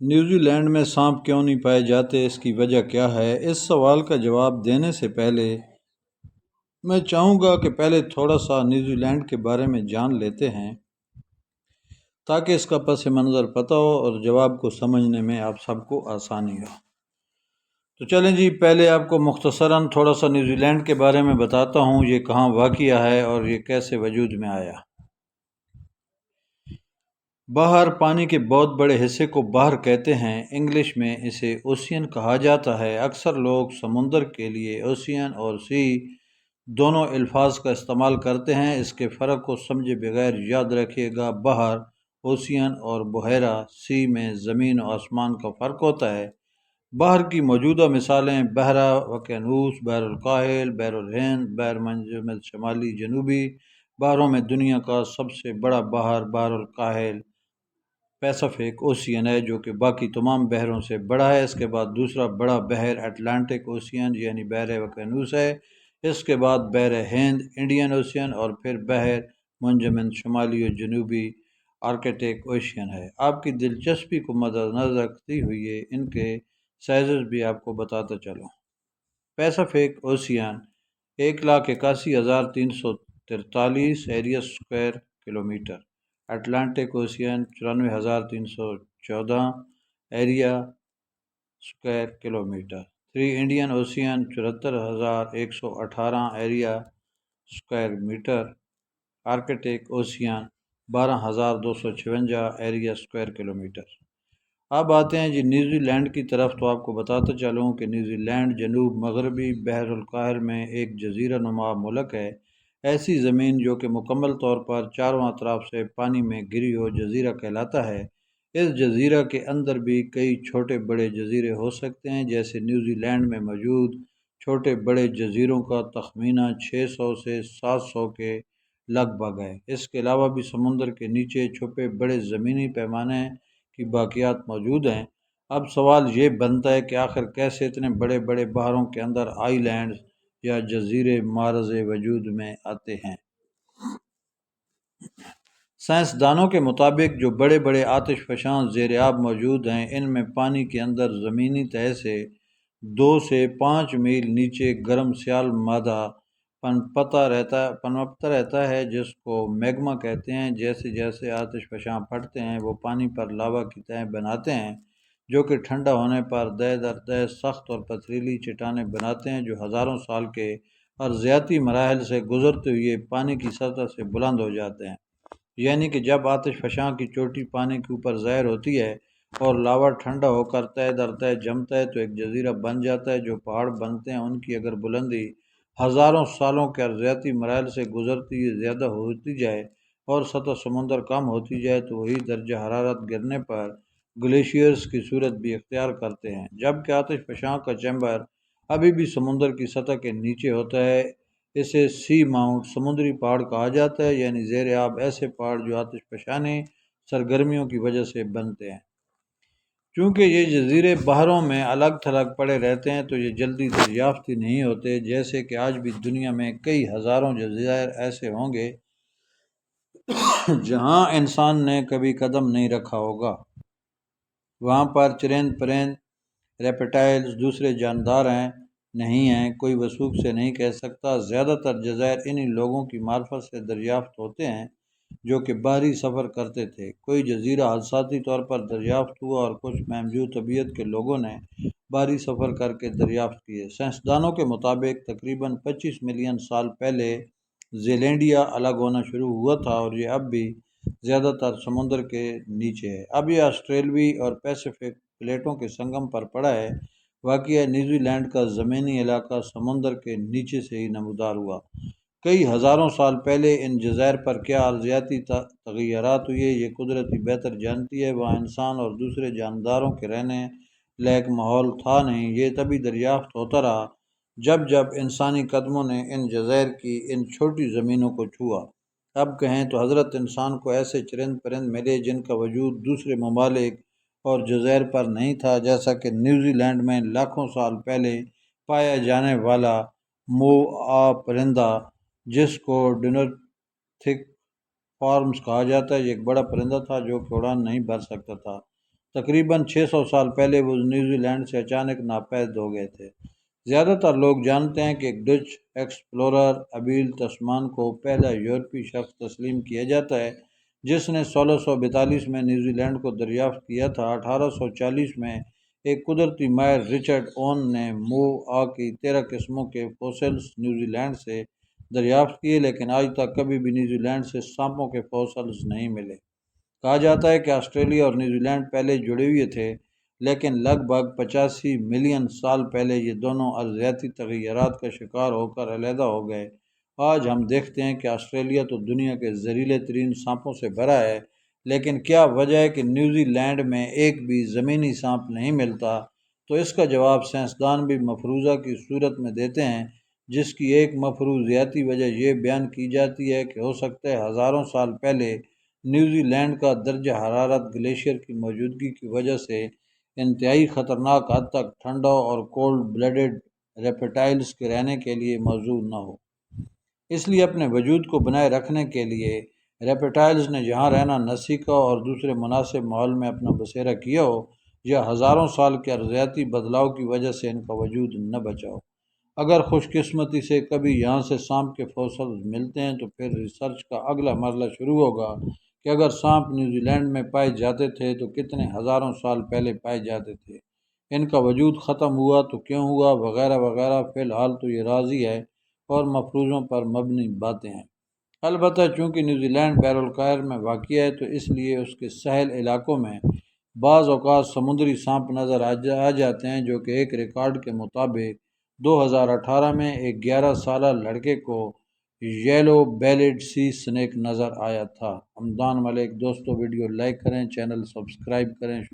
New Zealand میں سانپ کیوں نہیں پائے جاتے، اس کی وجہ کیا ہے؟ اس سوال کا جواب دینے سے پہلے میں چاہوں گا کہ پہلے تھوڑا سا نیوزی لینڈ کے بارے میں جان لیتے ہیں تاکہ اس کا پس منظر پتہ ہو اور جواب کو سمجھنے میں آپ سب کو آسانی ہو۔ تو چلیں جی، پہلے آپ کو مختصراً تھوڑا سا نیوزی لینڈ کے بارے میں بتاتا ہوں، یہ کہاں واقع ہے اور یہ کیسے وجود میں آیا۔ باہر پانی کے بہت بڑے حصے کو بحر کہتے ہیں، انگلش میں اسے اوشین کہا جاتا ہے۔ اکثر لوگ سمندر کے لیے اوشین اور سی دونوں الفاظ کا استعمال کرتے ہیں۔ اس کے فرق کو سمجھے بغیر یاد رکھیے گا، بحر اوشین اور بحیرہ سی میں زمین و آسمان کا فرق ہوتا ہے۔ بحر کی موجودہ مثالیں بحیرہ وقیانوس، بحر الکاہل، بحر الہند، بحر منجمد شمالی جنوبی بحروں میں دنیا کا سب سے بڑا بحر بحر الکاہل پیسفک اوشین ہے، جو کہ باقی تمام بحروں سے بڑا ہے۔ اس کے بعد دوسرا بڑا بحر اٹلانٹک اوشین یعنی بحر وقیانوس ہے۔ اس کے بعد بحر ہند انڈین اوشین اور پھر بحر منجمد شمالی و جنوبی آرکٹک اوشین ہے۔ آپ کی دلچسپی کو مد نظر رکھتے ہوئے ان کے سائزز بھی آپ کو بتاتا چلوں۔ Pacific Ocean 1,81,343 area square kilometre, Atlantic Ocean 94,314 area square kilometre, 3 Indian Ocean 74,118 area square metre, Arctic Ocean 12,256 area square kilometre. اب آتے ہیں جی نیوزی لینڈ کی طرف، تو آپ کو بتاتا چلوں کہ نیوزی لینڈ جنوب مغربی بحر الکاہل میں ایک جزیرہ نما ملک ہے۔ ایسی زمین جو کہ مکمل طور پر چاروں اطراف سے پانی میں گھری ہو جزیرہ کہلاتا ہے۔ اس جزیرہ کے اندر بھی کئی چھوٹے بڑے جزیرے ہو سکتے ہیں، جیسے نیوزی لینڈ میں موجود چھوٹے بڑے جزیروں کا تخمینہ 600 سے 700 کے لگ بھگ ہے۔ اس کے علاوہ بھی سمندر کے نیچے چھپے بڑے زمینی پیمانے کی باقیات موجود ہیں۔ اب سوال یہ بنتا ہے کہ آخر کیسے اتنے بڑے بڑے بحروں کے اندر آئی لینڈز یا جزیرے معرض وجود میں آتے ہیں۔ سائنسدانوں کے مطابق جو بڑے بڑے آتش فشاں زیر آب موجود ہیں، ان میں پانی کے اندر زمینی تہہ سے 2 سے 5 میل نیچے گرم سیال مادہ پنپتا رہتا ہے، جس کو میگما کہتے ہیں۔ جیسے جیسے آتش فشاں پھٹتے ہیں، وہ پانی پر لاوا کی تہیں بناتے ہیں، جو کہ ٹھنڈا ہونے پر دہ در دہ سخت اور پتھریلی چٹانیں بناتے ہیں، جو ہزاروں سال کے ارضیاتی مراحل سے گزرتے ہوئے پانی کی سطح سے بلند ہو جاتے ہیں۔ یعنی کہ جب آتش فشاں کی چوٹی پانی کے اوپر ظاہر ہوتی ہے اور لاوا ٹھنڈا ہو کر تہ در تہ جمتا ہے، تو ایک جزیرہ بن جاتا ہے۔ جو پہاڑ بنتے ہیں، ان کی اگر بلندی ہزاروں سالوں کے ارضیاتی مراحل سے گزرتی ہوئی زیادہ ہوتی جائے اور سطح سمندر کم ہوتی جائے، تو وہی درجہ حرارت گرنے پر گلیشیئرز کی صورت بھی اختیار کرتے ہیں۔ جبکہ آتش فشاں کا چیمبر ابھی بھی سمندر کی سطح کے نیچے ہوتا ہے، اسے سی ماؤنٹ سمندری پہاڑ کہا جاتا ہے، یعنی زیر آب ایسے پہاڑ جو آتش فشانی سرگرمیوں کی وجہ سے بنتے ہیں۔ چونکہ یہ جزیرے بحروں میں الگ تھلگ پڑے رہتے ہیں، تو یہ جلدی دریافت ہی نہیں ہوتے۔ جیسے کہ آج بھی دنیا میں کئی ہزاروں جزائر ایسے ہوں گے جہاں انسان نے کبھی قدم نہیں رکھا ہوگا۔ وہاں پر چرند پرند، ریپٹائلز، دوسرے جاندار ہیں نہیں ہیں، کوئی وثوق سے نہیں کہہ سکتا۔ زیادہ تر جزائر انہی لوگوں کی معرفت سے دریافت ہوتے ہیں جو کہ بحری سفر کرتے تھے۔ کوئی جزیرہ حادثاتی طور پر دریافت ہوا اور کچھ مہمجو طبیعت کے لوگوں نے بحری سفر کر کے دریافت کیے۔ سائنسدانوں کے مطابق تقریباً 25 ملین سال پہلے زیلینڈیا الگ ہونا شروع ہوا تھا، اور یہ اب بھی زیادہ تر سمندر کے نیچے ہے۔ اب یہ آسٹریلوی اور پیسفک پلیٹوں کے سنگم پر پڑا ہے۔ واقعہ نیوزی لینڈ کا زمینی علاقہ سمندر کے نیچے سے ہی نمودار ہوا۔ کئی ہزاروں سال پہلے ان جزائر پر کیا ارضیاتی تغیرات ہوئے، یہ قدرت ہی بہتر جانتی ہے۔ وہاں انسان اور دوسرے جانداروں کے رہنے لائق ماحول تھا نہیں۔ یہ تبھی دریافت ہوتا رہا جب انسانی قدموں نے ان جزائر کی ان چھوٹی زمینوں کو چھوا۔ اب کہیں تو حضرت انسان کو ایسے چرند پرند ملے جن کا وجود دوسرے ممالک اور جزائر پر نہیں تھا، جیسا کہ نیوزی لینڈ میں لاکھوں سال پہلے پایا جانے والا موآ پرندہ، جس کو ڈنورتھک فارمز کہا جاتا ہے۔ یہ ایک بڑا پرندہ تھا جو کہ اڑان نہیں بھر سکتا تھا۔ تقریباً 600 سال پہلے وہ نیوزی لینڈ سے اچانک ناپید ہو گئے تھے۔ زیادہ تر لوگ جانتے ہیں کہ ایک ڈچ ایکسپلورر ابیل تسمان کو پہلا یورپی شخص تسلیم کیا جاتا ہے جس نے 1642 میں نیوزی لینڈ کو دریافت کیا تھا۔ 1840 میں ایک قدرتی ماہر رچرڈ اون نے موآ کی 13 قسموں کے فوسلز نیوزی لینڈ سے دریافت کیے، لیکن آج تک کبھی بھی نیوزی لینڈ سے سانپوں کے فوسلز نہیں ملے۔ کہا جاتا ہے کہ آسٹریلیا اور نیوزی لینڈ پہلے جڑے ہوئے تھے، لیکن لگ بھگ 85 ملین سال پہلے یہ دونوں ارضیاتی تغیرات کا شکار ہو کر علیحدہ ہو گئے۔ آج ہم دیکھتے ہیں کہ آسٹریلیا تو دنیا کے زہریلے ترین سانپوں سے بھرا ہے، لیکن کیا وجہ ہے کہ نیوزی لینڈ میں ایک بھی زمینی سانپ نہیں ملتا؟ تو اس کا جواب سائنسدان بھی مفروضہ کی صورت میں دیتے ہیں، جس کی ایک مفروضیاتی وجہ یہ بیان کی جاتی ہے کہ ہو سکتا ہے ہزاروں سال پہلے نیوزی لینڈ کا درجہ حرارت گلیشیئر کی موجودگی کی وجہ سے انتہائی خطرناک حد تک ٹھنڈا اور کولڈ بلڈڈ ریپٹائلز کے رہنے کے لیے موزوں نہ ہو۔ اس لیے اپنے وجود کو بنائے رکھنے کے لیے ریپٹائلز نے یہاں رہنا نہ سیکھا اور دوسرے مناسب ماحول میں اپنا بسیرا کیا ہو، یا ہزاروں سال کے ارضیاتی بدلاؤ کی وجہ سے ان کا وجود نہ بچا ہو۔ اگر خوش قسمتی سے کبھی یہاں سے سانپ کے فوسلز ملتے ہیں تو پھر ریسرچ کا اگلا مرحلہ شروع ہوگا کہ اگر سانپ نیوزی لینڈ میں پائے جاتے تھے تو کتنے ہزاروں سال پہلے پائے جاتے تھے، ان کا وجود ختم ہوا تو کیوں ہوا، وغیرہ وغیرہ۔ فی الحال تو یہ راضی ہے اور مفروضوں پر مبنی باتیں ہیں۔ البتہ چونکہ نیوزی لینڈ بحر الکاہل میں واقع ہے تو اس لیے اس کے ساحل علاقوں میں بعض اوقات سمندری سانپ نظر آ جاتے ہیں، جو کہ ایک ریکارڈ کے مطابق 2018 میں ایک 11 سالہ لڑکے کو یلو بیلیڈ سی سنیک نظر آیا تھا۔ حمدان ملک۔ دوستو ویڈیو لائک کریں، چینل سبسکرائب کریں۔